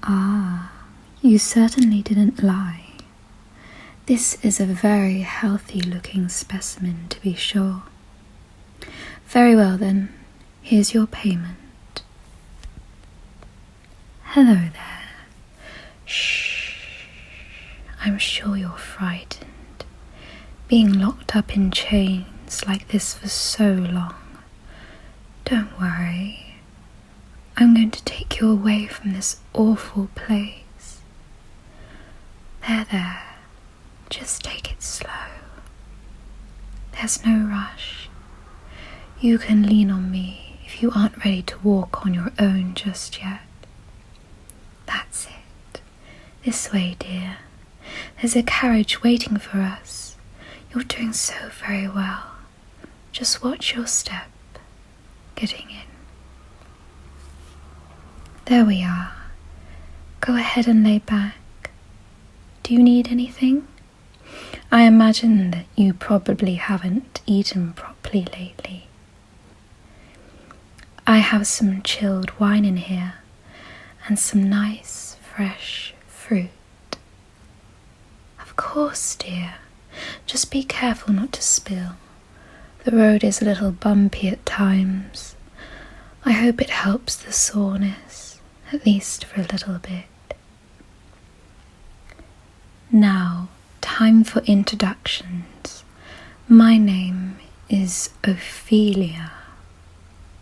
Ah, you certainly didn't lie. This is a very healthy-looking specimen, to be sure. Very well then, here's your payment. Hello there. Shh. I'm sure you're frightened. Being locked up in chains like this for so long. Don't worry. I'm going to take you away from this awful place. There. Just take it slow. There's no rush. You can lean on me if you aren't ready to walk on your own just yet. That's it. This way, dear. There's a carriage waiting for us. You're doing so very well. Just watch your step. Getting in. There we are. Go ahead and lay back. Do you need anything? I imagine that you probably haven't eaten properly lately. I have some chilled wine in here and some nice fresh fruit. Of course, dear. Just be careful not to spill. The road is a little bumpy at times. I hope it helps the soreness, at least for a little bit. Now, time for introductions. My name is Ophelia.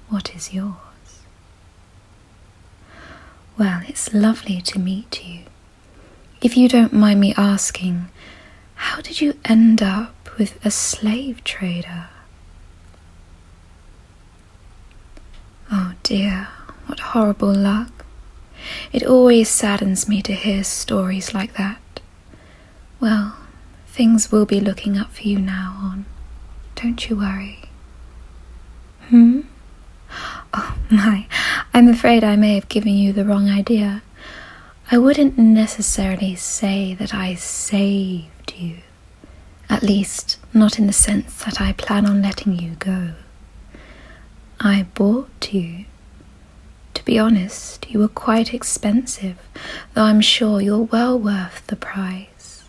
What is yours? Well, it's lovely to meet you. If you don't mind me asking, how did you end up with a slave trader? Oh dear, what horrible luck. It always saddens me to hear stories like that. Well, things will be looking up for you now on. Don't you worry. Oh my, I'm afraid I may have given you the wrong idea. I wouldn't necessarily say that I saved you. At least, not in the sense that I plan on letting you go. I bought you. To be honest, you were quite expensive, though I'm sure you're well worth the price.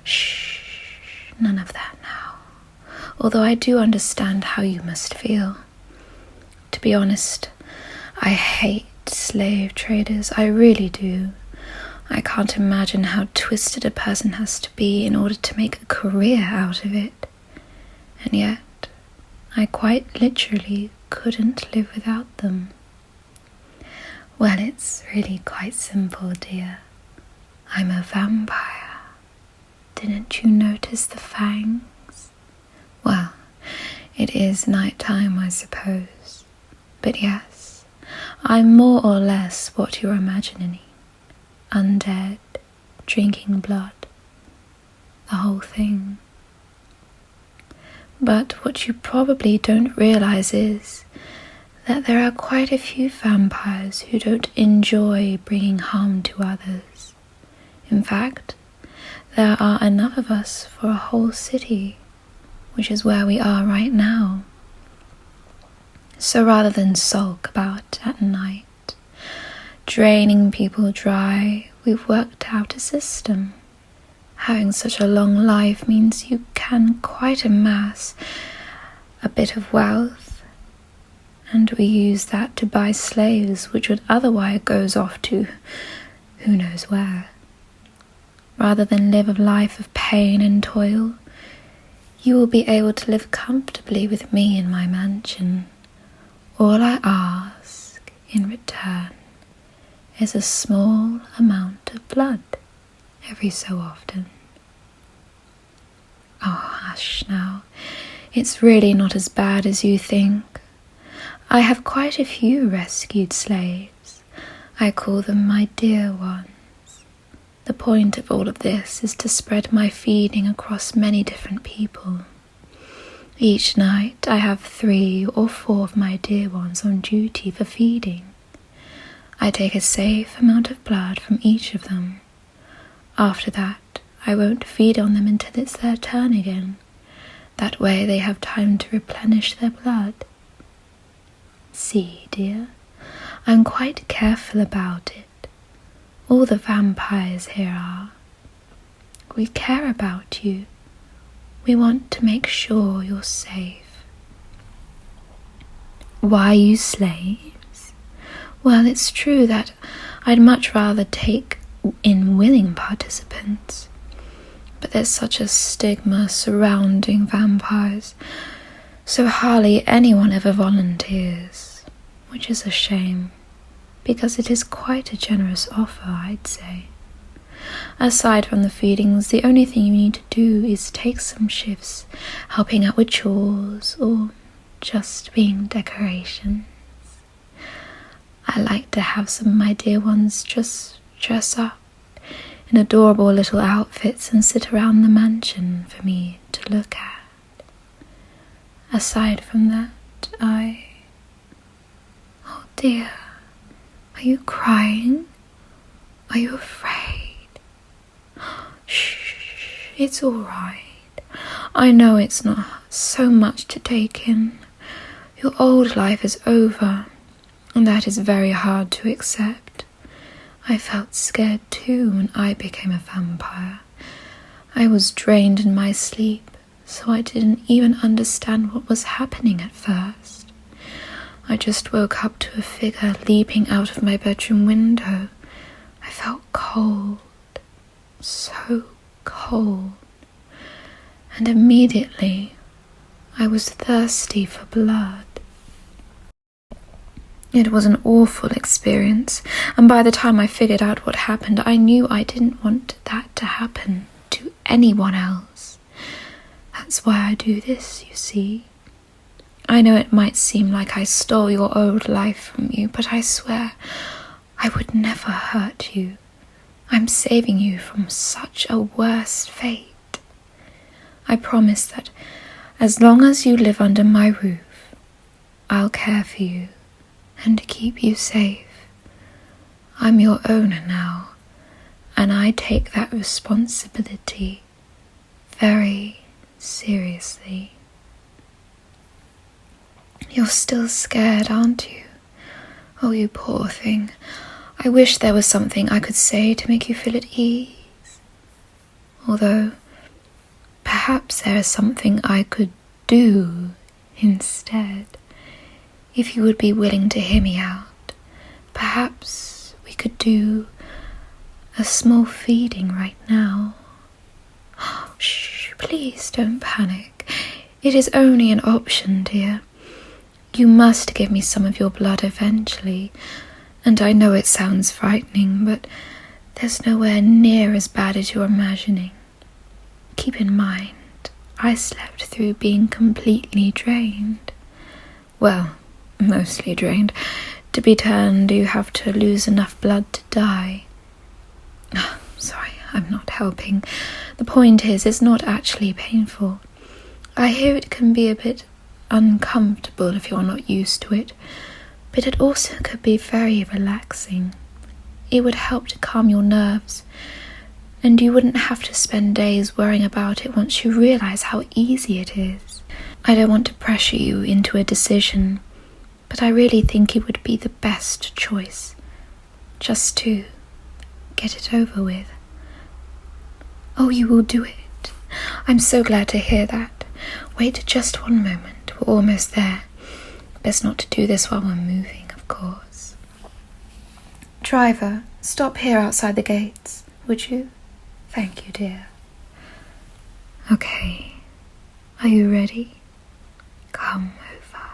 Shh, none of that now. Although I do understand how you must feel. To be honest, I hate slave traders, I really do. I can't imagine how twisted a person has to be in order to make a career out of it. And yet, I quite literally couldn't live without them. Well, it's really quite simple, dear. I'm a vampire. Didn't you notice the fangs? Well, it is night time, I suppose. But yes, I'm more or less what you're imagining. Undead, drinking blood, the whole thing. But what you probably don't realize is that there are quite a few vampires who don't enjoy bringing harm to others. In fact, there are enough of us for a whole city, which is where we are right now. So rather than sulk about at night, draining people dry, we've worked out a system. Having such a long life means you can quite amass a bit of wealth, and we use that to buy slaves which would otherwise goes off to who knows where. Rather than live a life of pain and toil, you will be able to live comfortably with me in my mansion. All I ask in return is a small amount of blood every so often. Oh, hush now. It's really not as bad as you think. I have quite a few rescued slaves. I call them my dear ones. The point of all of this is to spread my feeding across many different people. Each night I have 3 or 4 of my dear ones on duty for feeding. I take a safe amount of blood from each of them. After that, I won't feed on them until it's their turn again. That way they have time to replenish their blood. See, dear, I'm quite careful about it. all the vampires here are. We care about you. We want to make sure you're safe. Why use slaves? Well, it's true that I'd much rather take in willing participants. But there's such a stigma surrounding vampires, so hardly anyone ever volunteers, which is a shame, because it is quite a generous offer, I'd say. Aside from the feedings, the only thing you need to do is take some shifts, helping out with chores, or just being decorations. I like to have some of my dear ones just dress up in adorable little outfits and sit around the mansion for me to look at. Aside from that, Oh dear, are you crying? Are you afraid? Shh, it's all right. I know it's not so much to take in. Your old life is over, and that is very hard to accept. I felt scared too when I became a vampire. I was drained in my sleep, so I didn't even understand what was happening at first. I just woke up to a figure leaping out of my bedroom window. I felt cold, so cold, and immediately I was thirsty for blood. It was an awful experience, and by the time I figured out what happened, I knew I didn't want that to happen to anyone else. That's why I do this, you see. I know it might seem like I stole your old life from you, but I swear I would never hurt you. I'm saving you from such a worse fate. I promise that as long as you live under my roof, I'll care for you and keep you safe. I'm your owner now, and I take that responsibility very seriously. You're still scared, aren't you? Oh, you poor thing. I wish there was something I could say to make you feel at ease. Although, perhaps there is something I could do instead. If you would be willing to hear me out, perhaps we could do a small feeding right now. Shh, please don't panic. It is only an option, dear. You must give me some of your blood eventually, and I know it sounds frightening, but there's nowhere near as bad as you're imagining. Keep in mind, I slept through being completely drained. Well, mostly drained. To be turned, you have to lose enough blood to die. Sorry, I'm not helping. The point is, it's not actually painful. I hear it can be a bit uncomfortable if you're not used to it, but it also could be very relaxing. It would help to calm your nerves, and you wouldn't have to spend days worrying about it once you realize how easy it is. I don't want to pressure you into a decision, but I really think it would be the best choice, just to get it over with. Oh, you will do it. I'm so glad to hear that. Wait just one moment, we're almost there. Best not to do this while we're moving, of course. Driver, stop here outside the gates, would you? Thank you, dear. Okay, are you ready? Come over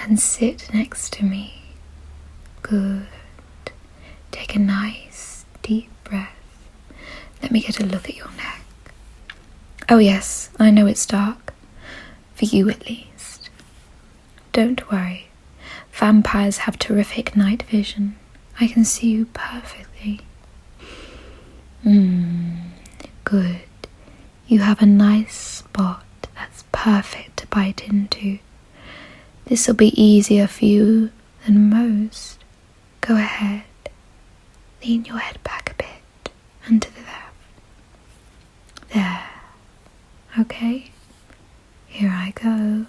and sit next to me. Good. Take a nice, deep breath. Let me get a look at your neck. Oh yes, I know it's dark. For you at least. Don't worry. Vampires have terrific night vision. I can see you perfectly. Good. You have a nice spot that's perfect to bite into. This'll be easier for you than most. Go ahead. Lean your head back a bit and to the left. There. Okay? Here I go.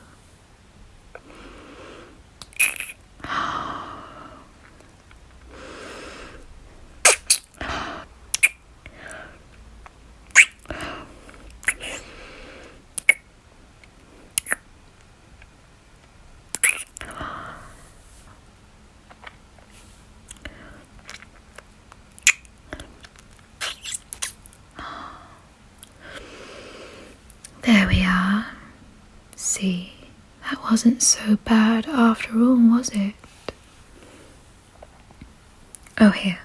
wasn't so bad after all, was it? Oh, here.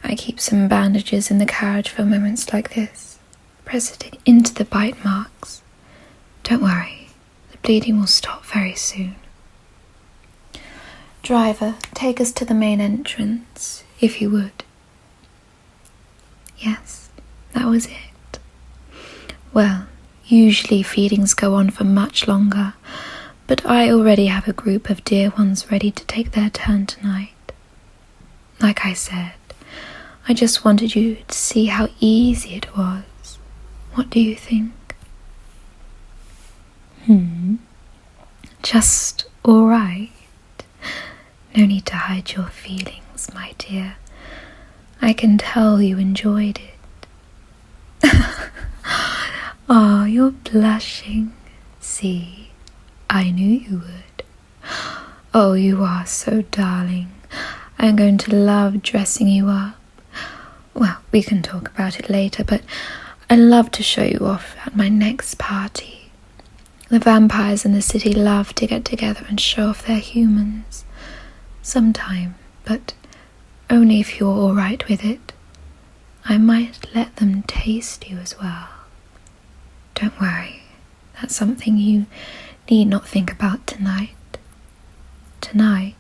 I keep some bandages in the carriage for moments like this. Press it into the bite marks. Don't worry, the bleeding will stop very soon. Driver, take us to the main entrance, if you would. Yes, that was it. Well, usually feedings go on for much longer, but I already have a group of dear ones ready to take their turn tonight. Like I said, I just wanted you to see how easy it was. What do you think? Just all right. No need to hide your feelings, my dear. I can tell you enjoyed it. Oh, you're blushing. See, I knew you would. Oh, you are so darling. I'm going to love dressing you up. Well, we can talk about it later, but I'd love to show you off at my next party. The vampires in the city love to get together and show off their humans. Sometime, but only if you're all right with it. I might let them taste you as well. Don't worry, that's something you need not think about tonight. Tonight,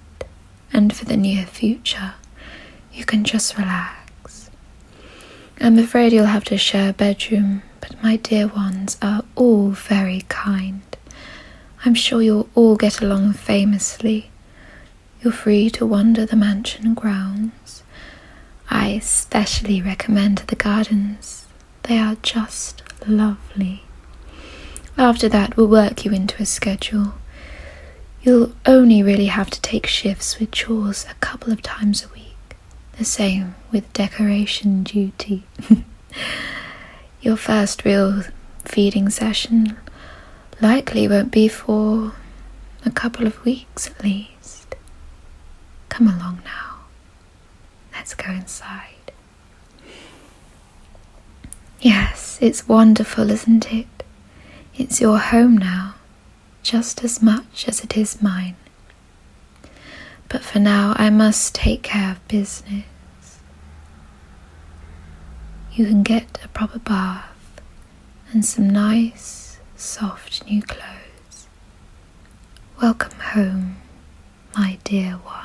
and for the near future, you can just relax. I'm afraid you'll have to share a bedroom, but my dear ones are all very kind. I'm sure you'll all get along famously. You're free to wander the mansion grounds. I especially recommend the gardens. They are just lovely. After that, we'll work you into a schedule. You'll only really have to take shifts with chores a couple of times a week. The same with decoration duty. Your first real feeding session likely won't be for a couple of weeks at least. Come along now. Let's go inside. Yes, it's wonderful, isn't it? It's your home now, just as much as it is mine. But for now, I must take care of business. You can get a proper bath and some nice, soft new clothes. Welcome home, my dear one.